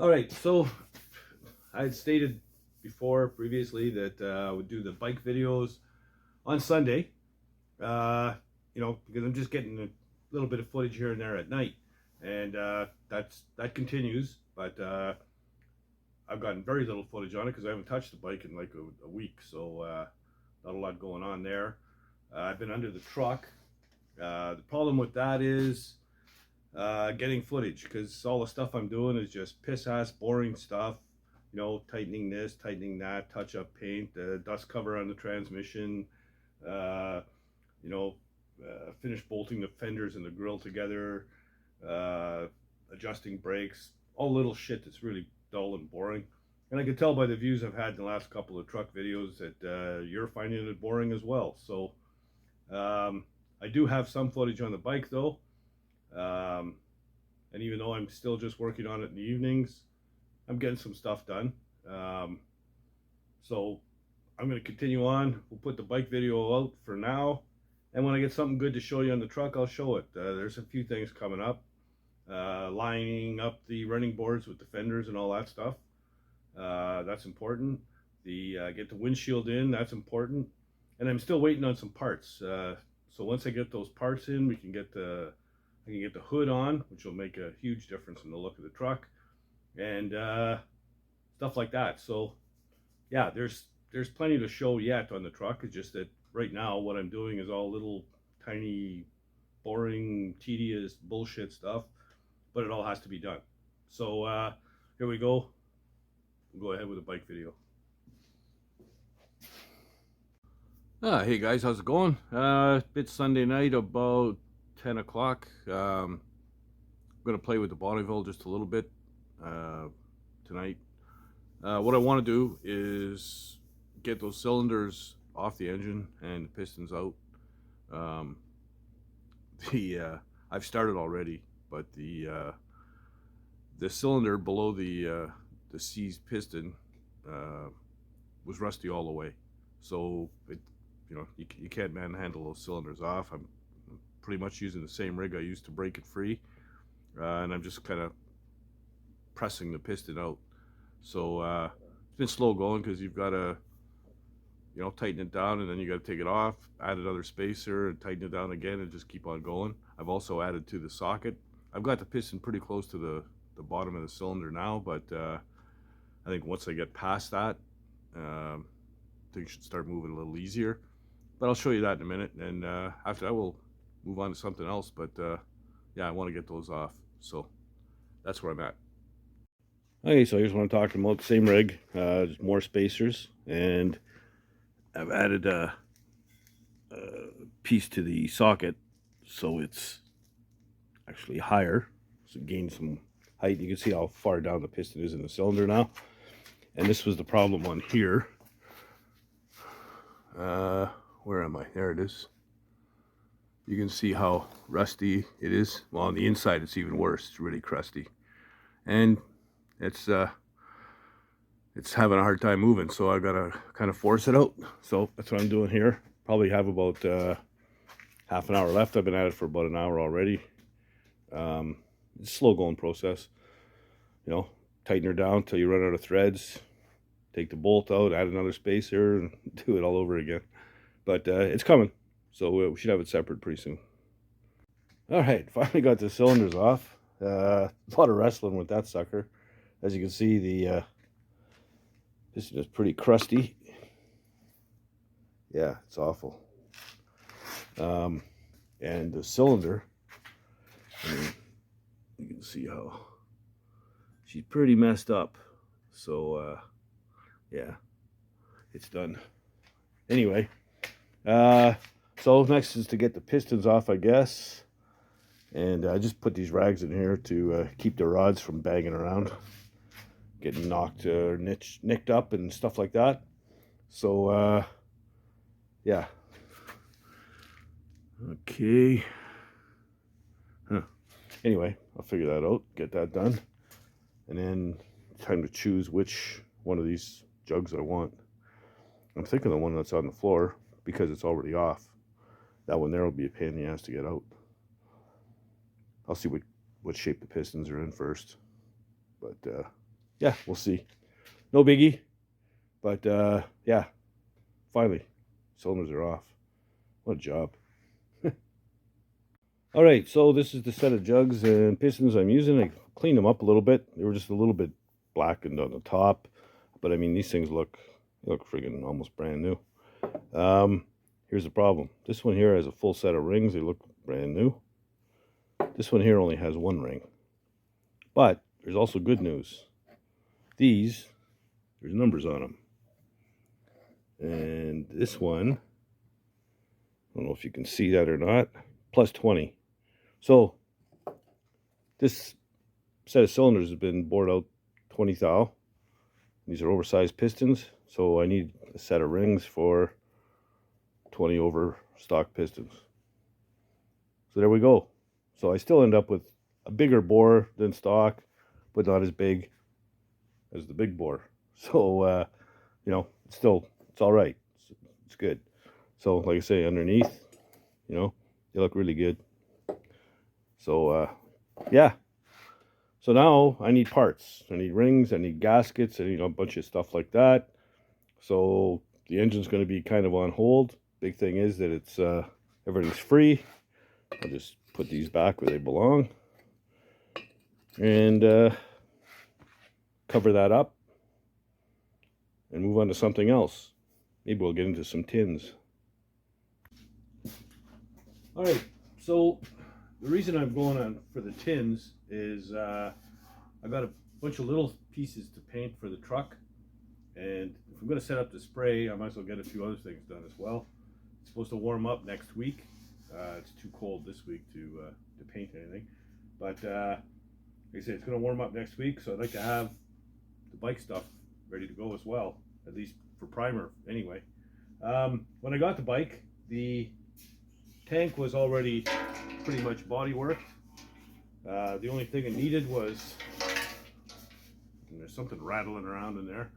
All right, so I had stated previously that I would do the bike videos on Sunday, because I'm just getting a little bit of footage here and there at night, and that continues. But I've gotten very little footage on it because I haven't touched the bike in like a week, so not a lot going on there. I've been under the truck. The problem with that is getting footage, because all the stuff I'm doing is just piss ass boring stuff. Tightening this, tightening that, touch up paint, dust cover on the transmission, uh, finish bolting the fenders and the grill together, uh, adjusting brakes, all little shit that's really dull and boring. And I can tell by the views I've had in the last couple of truck videos that you're finding it boring as well. So I do have some footage on the bike though. And even though I'm still just working on it in the evenings, I'm getting some stuff done. So I'm going to continue on. We'll put the bike video out for now. And when I get something good to show you on the truck, I'll show it. There's a few things coming up. Lining up the running boards with the fenders and all that stuff. That's important. Get the windshield in, that's important. And I'm still waiting on some parts. So once I get those parts in, I can get the hood on, which will make a huge difference in the look of the truck, and stuff like that. So yeah, there's plenty to show yet on the truck. It's just that right now what I'm doing is all little tiny boring tedious bullshit stuff, but it all has to be done. So here we go. We'll go ahead with a bike video. Hey guys, how's it going? It's Sunday night, about 10 o'clock. I'm going to play with the Bonneville just a little bit tonight. What I want to do is get those cylinders off the engine and the pistons out. I've started already, but the cylinder below the seized piston was rusty all the way. So you can't manhandle those cylinders off. I'm pretty much using the same rig I used to break it free, and I'm just kind of pressing the piston out. So it's been slow going because you've got to tighten it down, and then you got to take it off, add another spacer, and tighten it down again, and just keep on going. I've also added to the socket. I've got the piston pretty close to the bottom of the cylinder now, but I think once I get past that, things should start moving a little easier. But I'll show you that in a minute, and after that we'll move on to something else. But yeah, I want to get those off, so that's where I'm at. Okay, so here's what I'm talking about. Same rig, just more spacers, and I've added a piece to the socket so it's actually higher, so gain some height. You can see how far down the piston is in the cylinder now, and this was the problem on here. Where am I? There it is. You can see how rusty it is. Well, on the inside it's even worse. It's really crusty, and it's having a hard time moving, so I gotta kind of force it out. So that's what I'm doing here. Probably have about half an hour left. I've been at it for about an hour already. It's a slow going process. Tighten her down till you run out of threads, take the bolt out, add another spacer, and do it all over again. But it's coming, so we should have it separate pretty soon. All right, finally got the cylinders off. A lot of wrestling with that sucker. As you can see, the piston is pretty crusty. Yeah, it's awful. And the cylinder, you can see how she's pretty messed up. So yeah, it's done. Anyway, so next is to get the pistons off, I guess. And I just put these rags in here to keep the rods from banging around, getting knocked or nicked up and stuff like that. So yeah. Okay. Anyway, I'll figure that out, get that done, and then time to choose which one of these jugs I want. I'm thinking the one that's on the floor, because it's already off. That one there will be a pain in the ass to get out. I'll see what shape the pistons are in first. But yeah, we'll see. No biggie, but yeah, finally, cylinders are off. What a job. All right, so this is the set of jugs and pistons I'm using. I cleaned them up a little bit. They were just a little bit blackened on the top, but I mean, these things look friggin' almost brand new. Here's the problem. This one here has a full set of rings. They look brand new. This one here only has one ring. But there's also good news. These, there's numbers on them. And this one, I don't know if you can see that or not, plus 20. So this set of cylinders has been bored out 20 thou. These are oversized pistons, so I need a set of rings for 20 over stock pistons. So there we go. So I still end up with a bigger bore than stock, but not as big as the big bore. So, you know, it's all right. It's good. So, like I say, underneath, you know, they look really good. So, yeah. So now I need parts. I need rings, I need gaskets, and, you know, a bunch of stuff like that. So the engine's going to be kind of on hold. Big thing is that it's everything's free. I'll just put these back where they belong and cover that up and move on to something else. Maybe we'll get into some tins. All right, so the reason I'm going on for the tins is I've got a bunch of little pieces to paint for the truck, and if I'm going to set up the spray, I might as well get a few other things done as well. It's supposed to warm up next week. It's too cold this week to paint anything, but like I say, it's going to warm up next week, so I'd like to have the bike stuff ready to go as well, at least for primer anyway. When I got the bike, the tank was already pretty much body worked. The only thing it needed was, and there's something rattling around in there,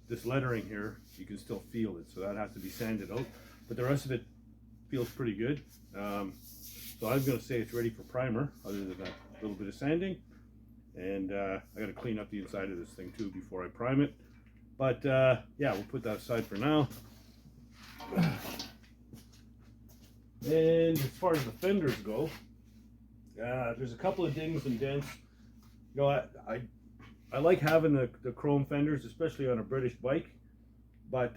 this lettering here, you can still feel it, so that has to be sanded out, but the rest of it feels pretty good. So I'm going to say it's ready for primer, other than that little bit of sanding, and I got to clean up the inside of this thing too before I prime it, but yeah, we'll put that aside for now. And as far as the fenders go, there's a couple of dings and dents. You know, I like having the chrome fenders, especially on a British bike, but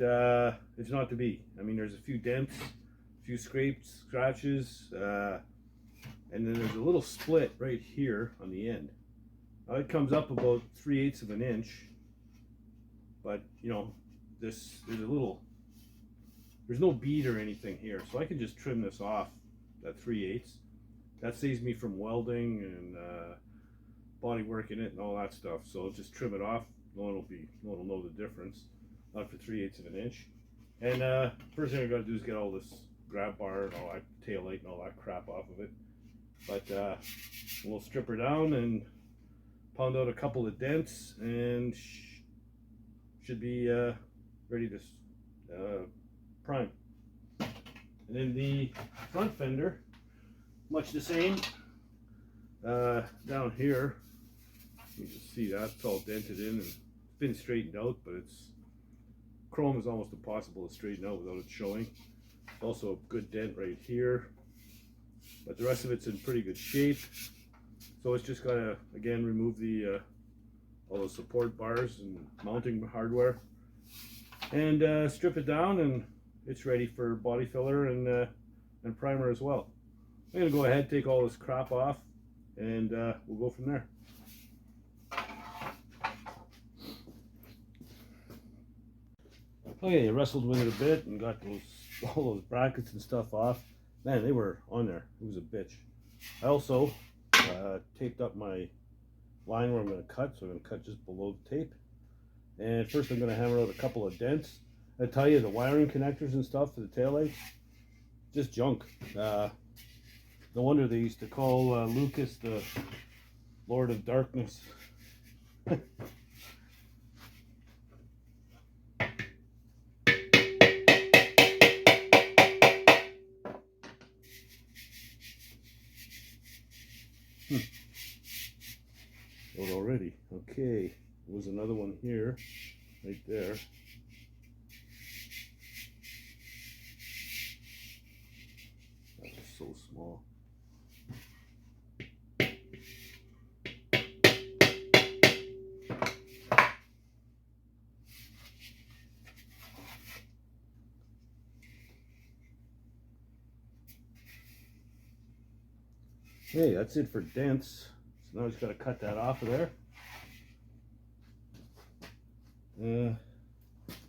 it's not to be. I mean, there's a few dents, a few scrapes, scratches, and then there's a little split right here on the end. Now, it comes up about 3/8 of an inch, but you know, there's no bead or anything here, so I can just trim this off at 3/8. That saves me from welding and body work in it and all that stuff. So I'll just trim it off. No one will know the difference. Not for 3/8 of an inch. And first thing I got to do is get all this grab bar and all that tail light and all that crap off of it. But we'll strip her down and pound out a couple of dents, and should be ready to prime. And then the front fender, much the same. Down here, you can see that it's all dented in and been straightened out, but it's chrome is almost impossible to straighten out without it showing. Also a good dent right here, but the rest of it's in pretty good shape. So it's just gotta again remove the all the support bars and mounting hardware, and strip it down, and it's ready for body filler and primer as well. I'm gonna go ahead, take all this crap off, and we'll go from there. Okay, I wrestled with it a bit and got all those brackets and stuff off. Man, they were on there. It was a bitch. I also taped up my line where I'm going to cut, so I'm going to cut just below the tape. And first I'm going to hammer out a couple of dents. I tell you, the wiring connectors and stuff for the taillights, just junk. No wonder they used to call Lucas the Lord of Darkness. Load already. Okay. was another one here, right there. That was so small. Hey, that's it for dents. So now I just got to cut that off of there.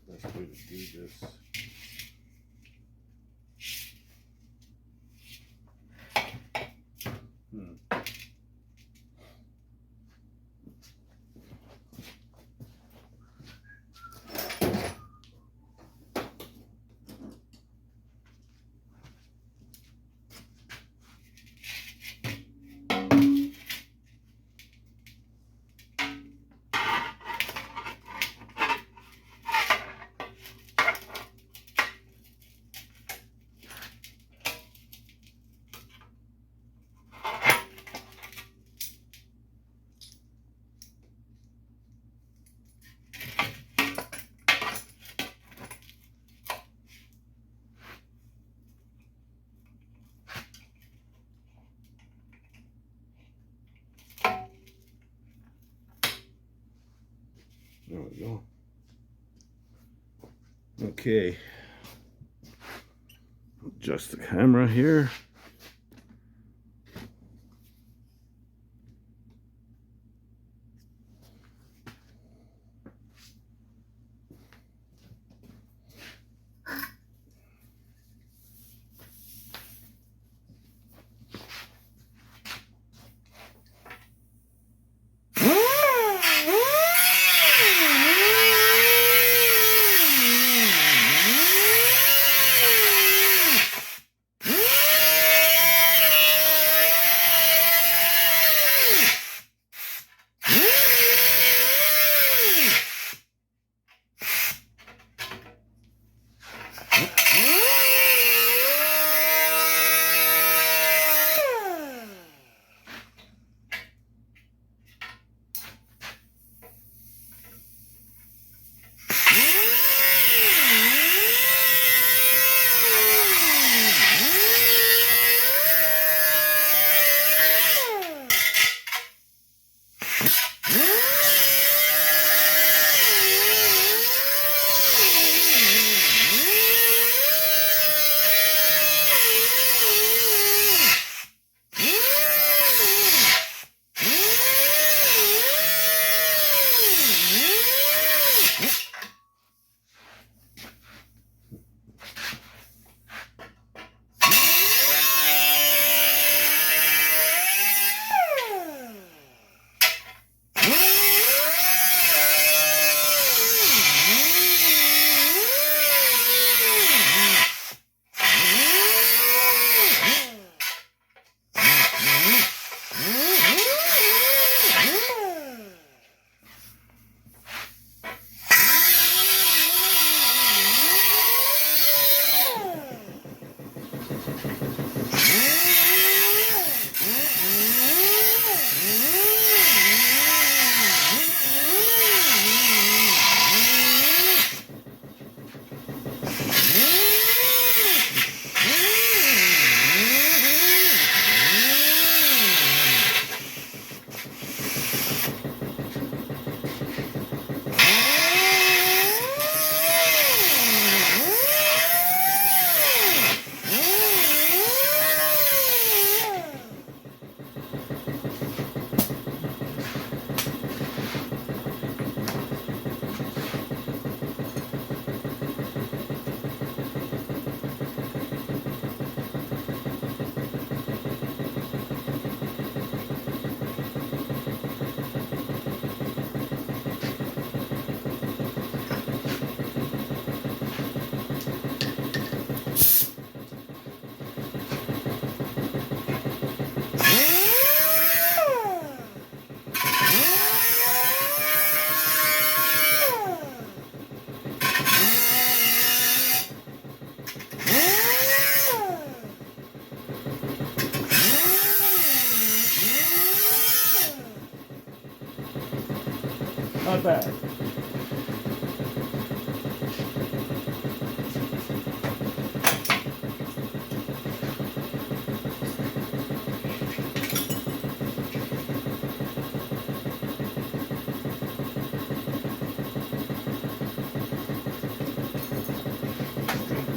Best way to do this. There we go. Okay. Adjust the camera here. not bad.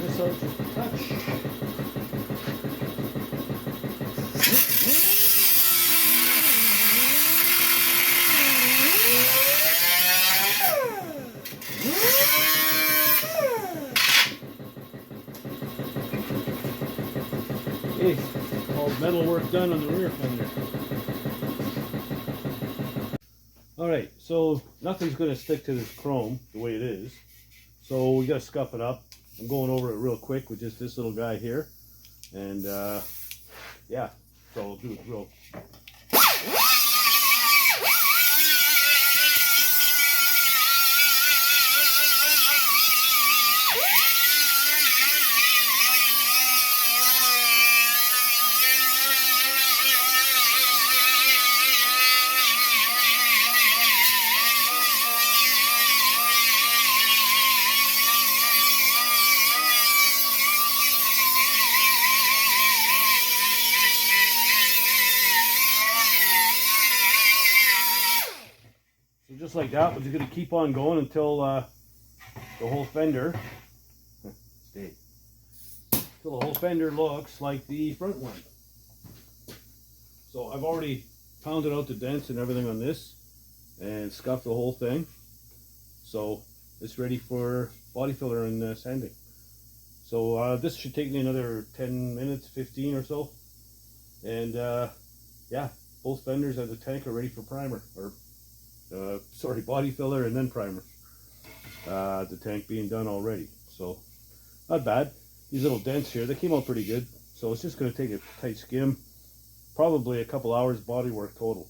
This out just a touch. Okay, all metal work done on the rear fender. Alright, so nothing's going to stick to this chrome the way it is. So we got to scuff it up. I'm going over it real quick with just this little guy here. And yeah, so I'll do it real. So just like that, we're just going to keep on going until the whole fender stay. Until the whole fender looks like the front one. So I've already pounded out the dents and everything on this and scuffed the whole thing. So it's ready for body filler and sanding. So this should take me another 10 minutes, 15 or so. And yeah, both fenders of the tank are ready for primer, or sorry, body filler and then primer. The tank being done already, so not bad. These little dents here, they came out pretty good. So it's just going to take a tight skim, probably a couple hours body work total.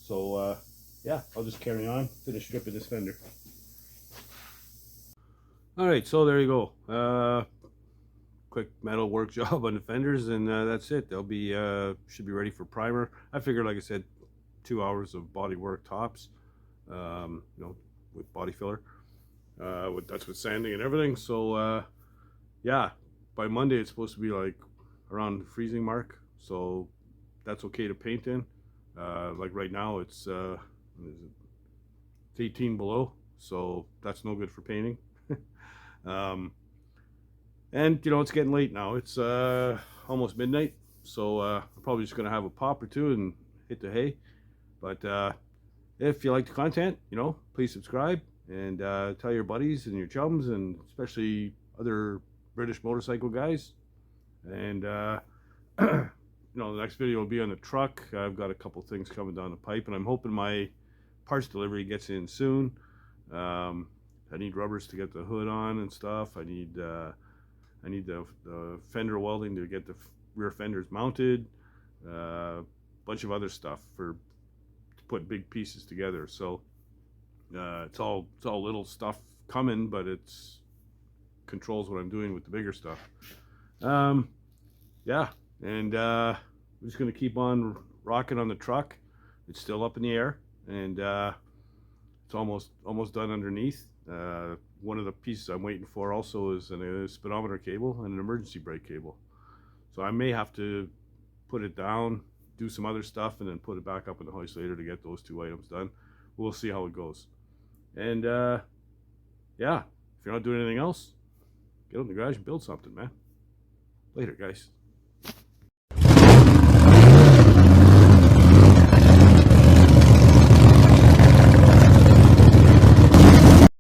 So yeah, I'll just carry on, finish stripping this fender. Alright, so there you go. Quick metal work job on the fenders, and that's it. They'll be should be ready for primer. I figured, like I said, 2 hours of body work tops, you know, with body filler. That's with sanding and everything. So yeah, by Monday it's supposed to be like around the freezing mark, so that's okay to paint in. Like right now it's 18 below, so that's no good for painting. And you know, it's getting late now. It's almost midnight, so I'm probably just gonna have a pop or two and hit the hay. But if you like the content, you know, please subscribe and tell your buddies and your chums, and especially other British motorcycle guys. And you know, the next video will be on the truck. I've got a couple things coming down the pipe, and I'm hoping my parts delivery gets in soon. I need rubbers to get the hood on and stuff. I need the fender welding to get the rear fenders mounted. Bunch of other stuff to put big pieces together. So it's all little stuff coming, but it's controls what I'm doing with the bigger stuff. Yeah, and we're just gonna keep on rocking on the truck. It's still up in the air, and it's almost done underneath. One of the pieces I'm waiting for also is a speedometer cable and an emergency brake cable. So I may have to put it down, do some other stuff, and then put it back up in the hoist later to get those two items done. We'll see how it goes. And yeah, if you're not doing anything else, get out in the garage and build something, man. Later, guys.